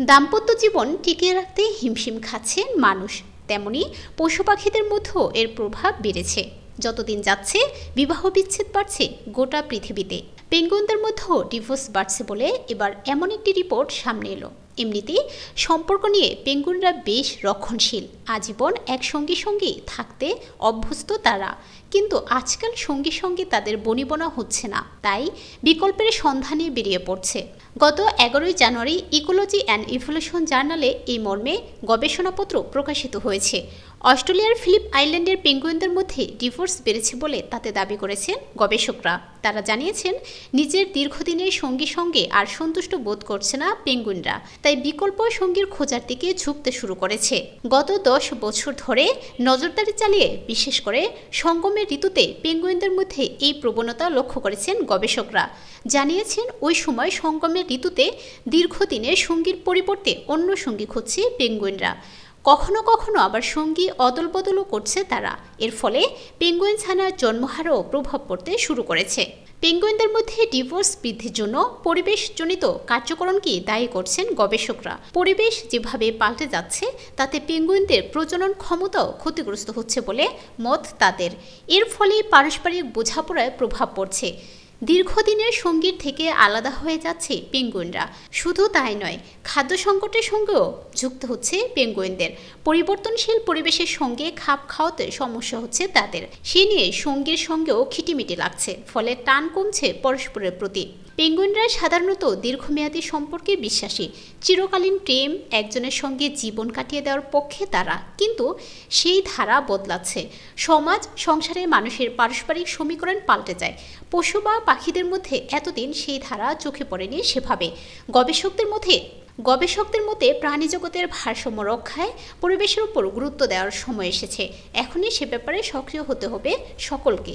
দাম্পত্য জীবন টিকিয়ে রাখতে হিমশিম খাচ্ছেন মানুষ, তেমনি পশু পাখিদের মধ্যেও এর প্রভাব বেড়েছে। যতদিন যাচ্ছে বিবাহ বিচ্ছেদ বাড়ছে গোটা পৃথিবীতে। পেঙ্গুইনদের মধ্যেও ডিভোর্স বাড়ছে বলে এবার এমন একটি রিপোর্ট সামনে এলো। এমনিতেই সম্পর্ক নিয়ে পেঙ্গুইনরা বেশ রক্ষণশীল, আজীবন এক সঙ্গী সঙ্গে থাকতে অভ্যস্ত তারা। কিন্তু আজকাল সঙ্গী সঙ্গে তাদের বনিবনা হচ্ছে না, তাই বিকল্পের সন্ধানে বেরিয়ে পড়ছে। গত 11 জানুয়ারি ইকোলজি অ্যান্ড ইভলিউশন জার্নালে এই মর্মে গবেষণাপত্র প্রকাশিত হয়েছে। অস্ট্রেলিয়ার ফিলিপ আইল্যান্ডের পেঙ্গুইনদের মধ্যে ডিভোর্স বেড়েছে বলে তাতে দাবি করেছেন গবেষকরা। তারা জানিয়েছেন, নিজের দীর্ঘদিনের সঙ্গী সঙ্গে আর সন্তুষ্ট বোধ করছে না পেঙ্গুইনরা, তাই বিকল্প সঙ্গীর খোঁজার দিকে ঝুঁকতে শুরু করেছে। গত 10 বছর ধরে নজরদারি চালিয়ে বিশেষ করে সঙ্গমের ঋতুতে পেঙ্গুইনদের মধ্যে এই প্রবণতা লক্ষ্য করেছেন গবেষকরা। জানিয়েছেন, ওই সময় সঙ্গমের ঋতুতে দীর্ঘদিনের সঙ্গীর পরিবর্তে অন্য সঙ্গী খুঁজছে পেঙ্গুইনরা। কখনো কখনো আবার সঙ্গী অদল বদলও করছে তারা। এর ফলে পেঙ্গুইন ছানার জন্মহারও প্রভাব পড়তে শুরু করেছে। পেঙ্গুইনদের মধ্যে ডিভোর্স বৃদ্ধির জন্য পরিবেশজনিত কার্যকরণকে দায়ী করছেন গবেষকরা। পরিবেশ যেভাবে পাল্টে যাচ্ছে তাতে পেঙ্গুইনদের প্রজনন ক্ষমতাও ক্ষতিগ্রস্ত হচ্ছে বলে মত তাদের। এর ফলে পারস্পরিক বোঝাপড়ায় প্রভাব পড়ছে। দীর্ঘদিনের সঙ্গীর থেকে আলাদা হয়ে যাচ্ছে পেঙ্গুইনরা। শুধু তাই নয়, খাদ্য সংকটের সঙ্গেও যুক্ত হচ্ছে পেঙ্গুইনদের। পরিবর্তনশীল পরিবেশের সঙ্গে খাপ খাওয়াতে সমস্যা হচ্ছে তাদের। সে নিয়ে সঙ্গীর সঙ্গেও খিটিমিটি লাগছে, ফলে টান কমছে পরস্পরের প্রতি। পেঙ্গুইনরা সাধারণত দীর্ঘমেয়াদী সম্পর্কে বিশ্বাসী। চিরকালীন প্রেম, একজনের সঙ্গে জীবন কাটিয়ে দেওয়ার পক্ষে তারা। কিন্তু সেই ধারা বদলাচ্ছে। সমাজ সংসারে মানুষের পারস্পরিক সমীকরণ পাল্টে যায়। পশু বা পাখিদের মধ্যে এতদিন সেই ধারা চোখে পড়েনি সেভাবে। গবেষকদের মতে প্রাণী জগতের ভারসাম্য রক্ষায় পরিবেশের উপর গুরুত্ব দেওয়ার সময় এসেছে। এখনই সে ব্যাপারে সক্রিয় হতে হবে সকলকে।